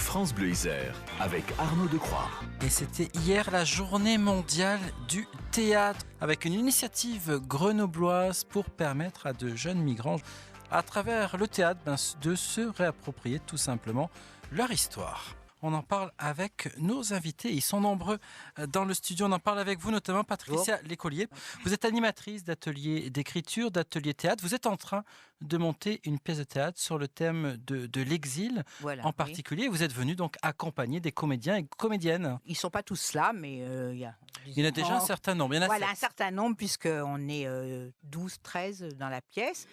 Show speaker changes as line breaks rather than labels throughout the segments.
France Bleu Isère avec Arnaud Decroix.
Et c'était hier la journée mondiale du théâtre avec une initiative grenobloise pour permettre à de jeunes migrants à travers le théâtre de se réapproprier tout simplement leur histoire. On en parle avec nos invités, ils sont nombreux dans le studio, on en parle avec vous notamment Patricia Lécollier. Vous êtes animatrice d'ateliers d'écriture, d'ateliers théâtre, vous êtes en train de monter une pièce de théâtre sur le thème de l'exil en particulier. Vous êtes venu donc accompagner des comédiens et comédiennes.
Ils ne sont pas tous là, mais il
y en a déjà un certain nombre.
Un certain nombre puisqu'on est 12-13 dans la pièce.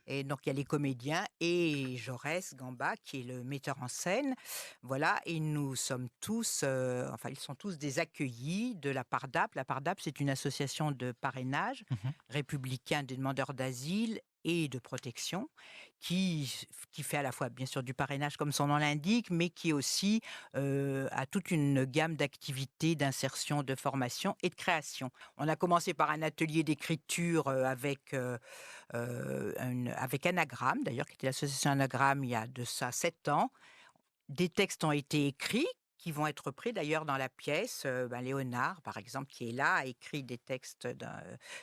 Et donc, il y a les comédiens et Jaurès Gamba, qui est le metteur en scène. Voilà, et nous sommes tous, ils sont tous des accueillis de la PARDAP. La PARDAP, c'est une association de parrainage républicain des demandeurs d'asile et de protection, qui fait à la fois, bien sûr, du parrainage, comme son nom l'indique, mais qui aussi a toute une gamme d'activités, d'insertion, de formation et de création. On a commencé par un atelier d'écriture avec Anagramme, d'ailleurs, qui était l'association Anagramme il y a de ça 7 ans. Des textes ont été écrits, qui vont être repris d'ailleurs dans la pièce. Léonard, par exemple, qui est là, a écrit des textes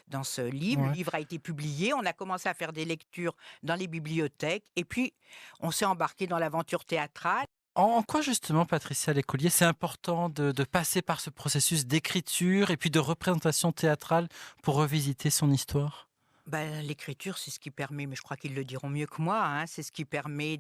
dans ce livre. Ouais. Le livre a été publié. On a commencé à faire des lectures dans les bibliothèques. Et puis, on s'est embarqué dans l'aventure théâtrale.
En quoi justement, Patricia Lécollier, c'est important de passer par ce processus d'écriture et puis de représentation théâtrale pour revisiter son histoire ?
L'écriture, c'est ce qui permet, mais je crois qu'ils le diront mieux que moi, c'est ce qui permet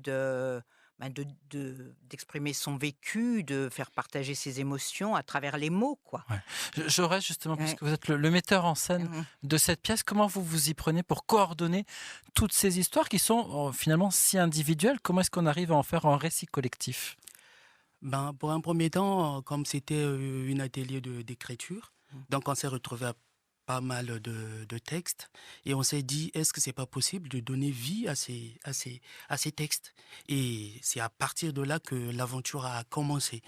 d'exprimer son vécu, de faire partager ses émotions à travers les mots, quoi.
Ouais. J'aurais justement, puisque vous êtes le metteur en scène de cette pièce, comment vous vous y prenez pour coordonner toutes ces histoires qui sont finalement si individuelles? Comment est-ce qu'on arrive à en faire un récit collectif?
Pour un premier temps, comme c'était un atelier d'écriture, donc on s'est retrouvé à pas mal de textes et on s'est dit, est-ce que c'est pas possible de donner vie à ces textes? Et c'est à partir de là que l'aventure a commencé.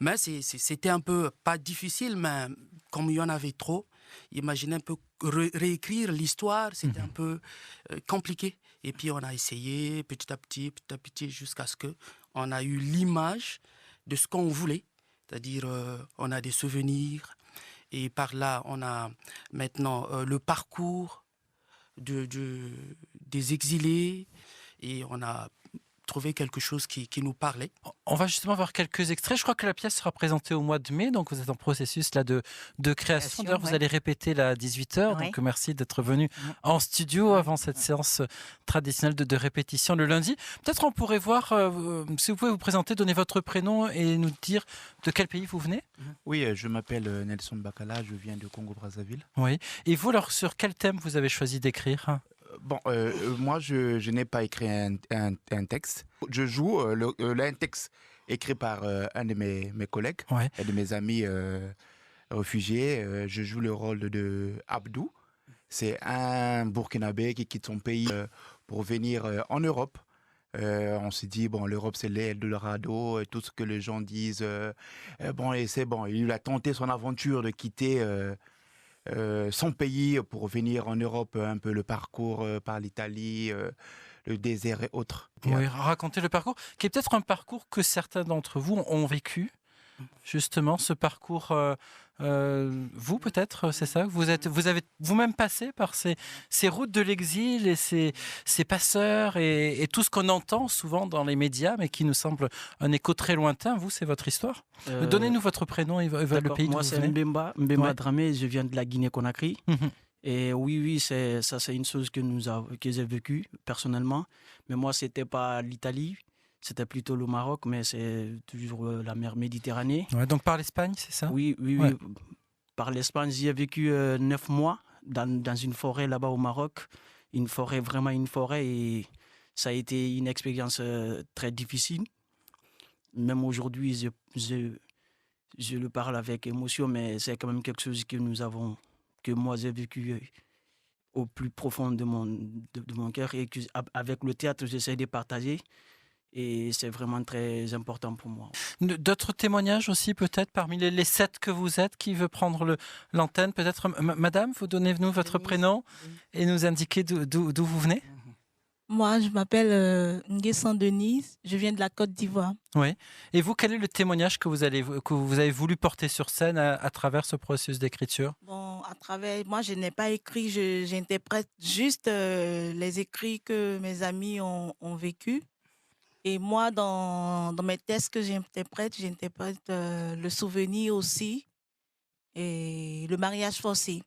Mais c'était un peu, pas difficile, mais comme il y en avait trop, imaginez un peu réécrire l'histoire, c'était un peu compliqué. Et puis on a essayé petit à petit, jusqu'à ce qu'on a eu l'image de ce qu'on voulait. C'est-à-dire, on a des souvenirs. Et par là, on a maintenant le parcours des exilés et on a trouvé quelque chose qui nous parlait.
On va justement voir quelques extraits. Je crois que la pièce sera présentée au mois de mai, donc vous êtes en processus là de création. D'ailleurs, vous allez répéter là à 18h, donc merci d'être venu en studio avant cette séance traditionnelle de répétition le lundi. Peut-être on pourrait voir, si vous pouvez vous présenter, donner votre prénom et nous dire de quel pays vous venez.
Oui, je m'appelle Nelson Bakala, je viens de Congo-Brazzaville.
Oui, et vous, alors, sur quel thème vous avez choisi d'écrire ?
Moi, je n'ai pas écrit un texte. Je joue un texte écrit par un de mes collègues, et de mes amis réfugiés. Je joue le rôle de Abdou. C'est un Burkinabé qui quitte son pays pour venir en Europe. On s'est dit, l'Europe, c'est l'Eldorado, tout ce que les gens disent. Et c'est bon, il a tenté son aventure de quitter son pays pour venir en Europe, un peu le parcours par l'Italie, le désert et autres.
Oui, raconter le parcours, qui est peut-être un parcours que certains d'entre vous ont vécu, justement, ce parcours, vous peut-être, c'est ça? Vous avez vous-même passé par ces routes de l'exil et ces passeurs et tout ce qu'on entend souvent dans les médias, mais qui nous semble un écho très lointain. Vous, c'est votre histoire? Donnez-nous votre prénom et le pays d'où vous venez.
Moi, c'est Mbemba Dramé, je viens de la Guinée-Conakry. Et oui, c'est une chose que j'ai vécue personnellement. Mais moi, c'était pas l'Italie. C'était plutôt le Maroc, mais c'est toujours la mer Méditerranée.
Ouais, donc par l'Espagne, c'est ça?
Oui. Par l'Espagne, j'y ai vécu 9 mois dans une forêt là-bas au Maroc. Vraiment une forêt. Et ça a été une expérience très difficile. Même aujourd'hui, je le parle avec émotion, mais c'est quand même quelque chose que moi j'ai vécu au plus profond de mon cœur et avec le théâtre, j'essaie de partager. Et c'est vraiment très important pour moi.
D'autres témoignages aussi, peut-être, parmi les 7 que vous êtes, qui veut prendre l'antenne? Peut-être, madame, vous donnez-nous votre prénom et nous indiquer d'où vous venez?
Moi, je m'appelle Nguessan Denise, je viens de la Côte d'Ivoire.
Oui. Et vous, quel est le témoignage que vous avez voulu porter sur scène à travers ce processus d'écriture?
Bon, moi, je n'ai pas écrit, j'interprète juste les écrits que mes amis ont vécus. Et moi, dans mes textes que j'interprète le souvenir aussi et le mariage forcé.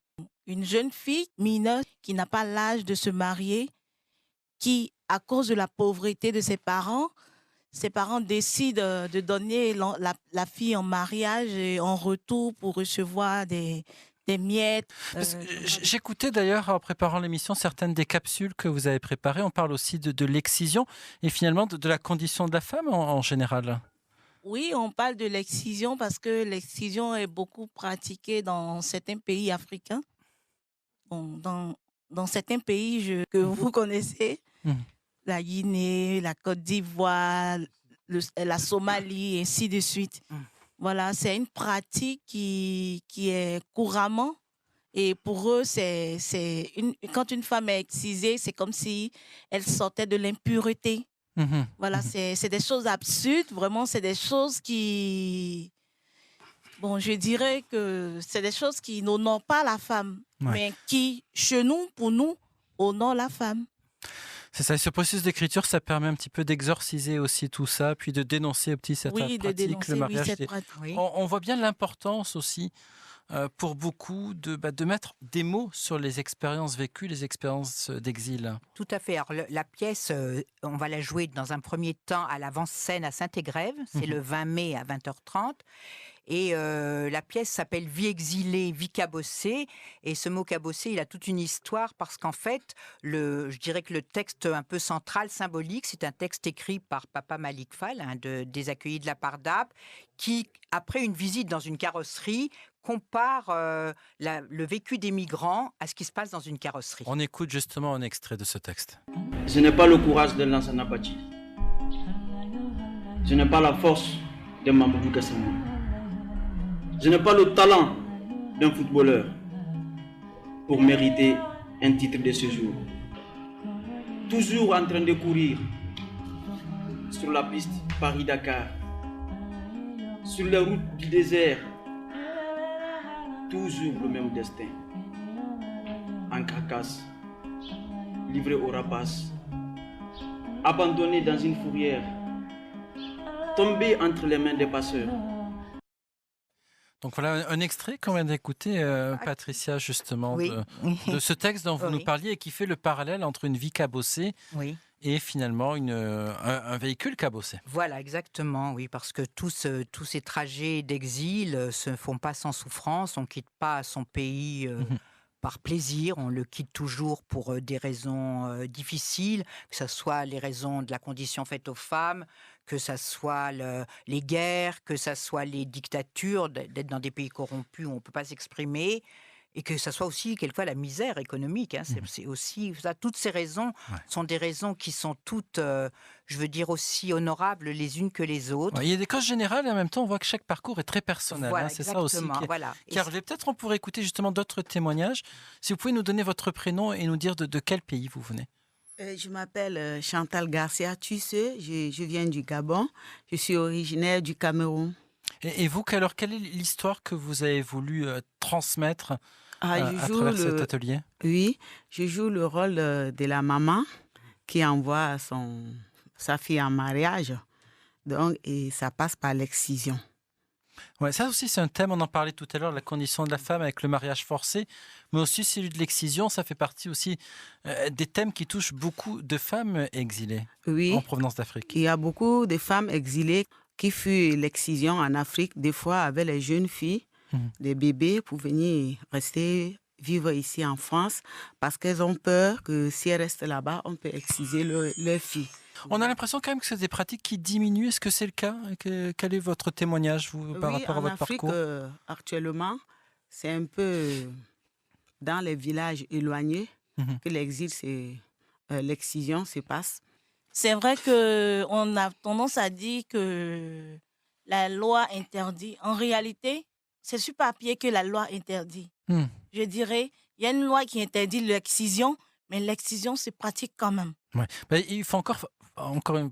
Une jeune fille mineure qui n'a pas l'âge de se marier, qui, à cause de la pauvreté de ses parents décident de donner la fille en mariage et en retour pour recevoir des miettes.
J'écoutais d'ailleurs en préparant l'émission certaines des capsules que vous avez préparées. On parle aussi de l'excision et finalement de la condition de la femme en général.
Oui, on parle de l'excision parce que l'excision est beaucoup pratiquée dans certains pays africains. Bon, dans certains pays que vous connaissez, la Guinée, la Côte d'Ivoire, la Somalie, et ainsi de suite. Voilà, c'est une pratique qui est couramment. Et pour eux, quand une femme est excisée, c'est comme si elle sortait de l'impureté. Voilà, c'est des choses absurdes. Vraiment, c'est des choses qui... Bon, je dirais que c'est des choses qui n'honorent pas la femme, mais qui, chez nous, pour nous, honorent la femme.
C'est ça, et ce processus d'écriture, ça permet un petit peu d'exorciser aussi tout ça, puis de dénoncer certaines pratiques, le mariage. On voit bien l'importance aussi pour beaucoup de mettre des mots sur les expériences vécues, les expériences d'exil.
Tout à fait. Alors, la pièce, on va la jouer dans un premier temps à l'avance-scène à Saint-Égrève, c'est le 20 mai à 20h30. Et la pièce s'appelle Vie exilée, vie cabossée. Et ce mot cabossé, il a toute une histoire parce qu'en fait, je dirais que le texte un peu central, symbolique, c'est un texte écrit par Papa Malik Fall, des accueillis de la Pardap, qui, après une visite dans une carrosserie, compare le vécu des migrants à ce qui se passe dans une carrosserie.
On écoute justement un extrait de ce texte.
Je n'ai pas le courage de Lansana Bachir. Je n'ai pas la force de Mamadou Gassama. Je n'ai pas le talent d'un footballeur pour mériter un titre de séjour. Toujours en train de courir sur la piste Paris-Dakar, sur les routes du désert, toujours le même destin. En carcasse, livré au rapace, abandonné dans une fourrière, tombé entre les mains des passeurs.
Donc voilà un extrait qu'on vient d'écouter, Patricia, justement, de ce texte dont vous nous parliez et qui fait le parallèle entre une vie cabossée et finalement un véhicule cabossé.
Voilà, exactement, oui, parce que tous ces trajets d'exil se font pas sans souffrance, on quitte pas son pays par plaisir, on le quitte toujours pour des raisons difficiles, que ce soit les raisons de la condition faite aux femmes, que ce soit les guerres, que ce soit les dictatures, d'être dans des pays corrompus où on ne peut pas s'exprimer, et que ce soit aussi quelquefois la misère économique. C'est aussi ça. Toutes ces raisons sont des raisons qui sont toutes, je veux dire, aussi honorables les unes que les autres.
Il y a des causes générales et en même temps, on voit que chaque parcours est très personnel.
Voilà,
c'est ça aussi qui arrive. Peut-être on pourrait écouter justement d'autres témoignages. Si vous pouvez nous donner votre prénom et nous dire de quel pays vous venez.
Je m'appelle Chantal Garcia Tusse, je viens du Gabon, je suis originaire du Cameroun.
Et vous, quelle est l'histoire que vous avez voulu transmettre à travers cet atelier?
Oui, je joue le rôle de la maman qui envoie sa fille en mariage. Donc, et ça passe par l'excision.
Ouais, ça aussi, c'est un thème, on en parlait tout à l'heure, la condition de la femme avec le mariage forcé, mais aussi celui de l'excision, ça fait partie aussi des thèmes qui touchent beaucoup de femmes exilées en provenance d'Afrique.
Il y a beaucoup de femmes exilées qui fuient l'excision en Afrique, des fois avec les jeunes filles, des bébés, pour venir rester vivre ici en France, parce qu'elles ont peur que si elles restent là-bas, on peut exciser leurs filles.
On a l'impression quand même que c'est des pratiques qui diminuent. Est-ce que c'est le cas? Quel est votre témoignage par rapport à votre parcours?
En Afrique, actuellement, c'est un peu dans les villages éloignés que l'excision se passe.
C'est vrai qu'on a tendance à dire que la loi interdit. En réalité, c'est sur papier que la loi interdit. Je dirais, il y a une loi qui interdit l'excision, Mais l'excision se pratique quand même.
Ouais. Il faut encore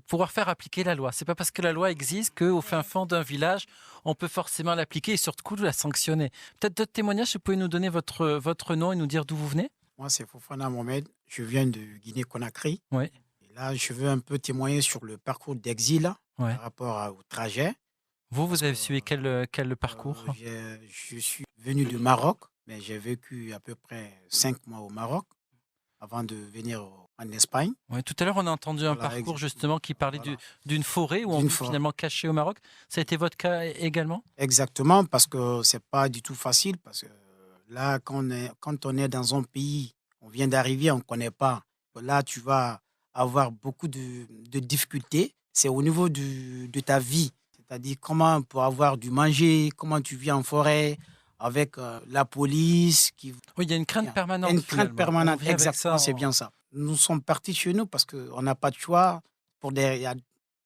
pouvoir faire appliquer la loi. C'est pas parce que la loi existe qu'au fin fond d'un village, on peut forcément l'appliquer et surtout la sanctionner. Peut-être d'autres témoignages, vous pouvez nous donner votre nom et nous dire d'où vous venez?
Moi, c'est Fofana Mohamed. Je viens de Guinée-Conakry.
Oui.
Et là, je veux un peu témoigner sur le parcours d'exil
Ouais.
par rapport au trajet.
Vous avez suivi quel parcours?
Je suis venu du Maroc, mais j'ai vécu à peu près 5 mois au Maroc avant de venir en Espagne.
Ouais, tout à l'heure, on a entendu un parcours justement qui parlait d'une forêt où on est finalement caché au Maroc. Ça a été votre cas également?
Exactement, parce que c'est pas du tout facile. Parce que là, quand on est dans un pays, on vient d'arriver, on ne connaît pas. Là, tu vas avoir beaucoup de difficultés. C'est au niveau de ta vie. C'est-à-dire comment pour avoir du manger, comment tu vis en forêt, avec la police.
Oui, il y a une crainte permanente.
Une crainte permanente, exactement, c'est bien ça. Nous sommes partis chez nous parce qu'on n'a pas de choix. Il y a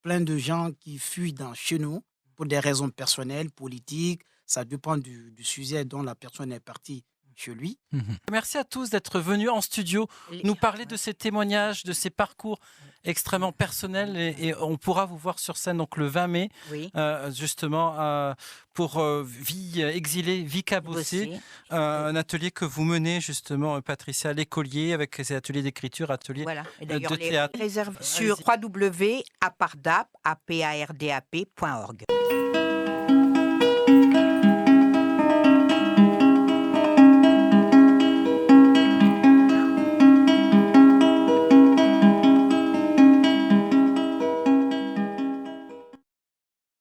plein de gens qui fuient chez nous pour des raisons personnelles, politiques. Ça dépend du sujet dont la personne est partie chez lui.
Merci à tous d'être venus en studio nous parler de ces témoignages, de ces parcours extrêmement personnels et on pourra vous voir sur scène donc le 20 mai justement pour Vie exilée, Vie cabossée, un atelier que vous menez justement Patricia, l'écolier avec ces ateliers d'écriture, ateliers de théâtre.
Réserve sur www.apardap.org.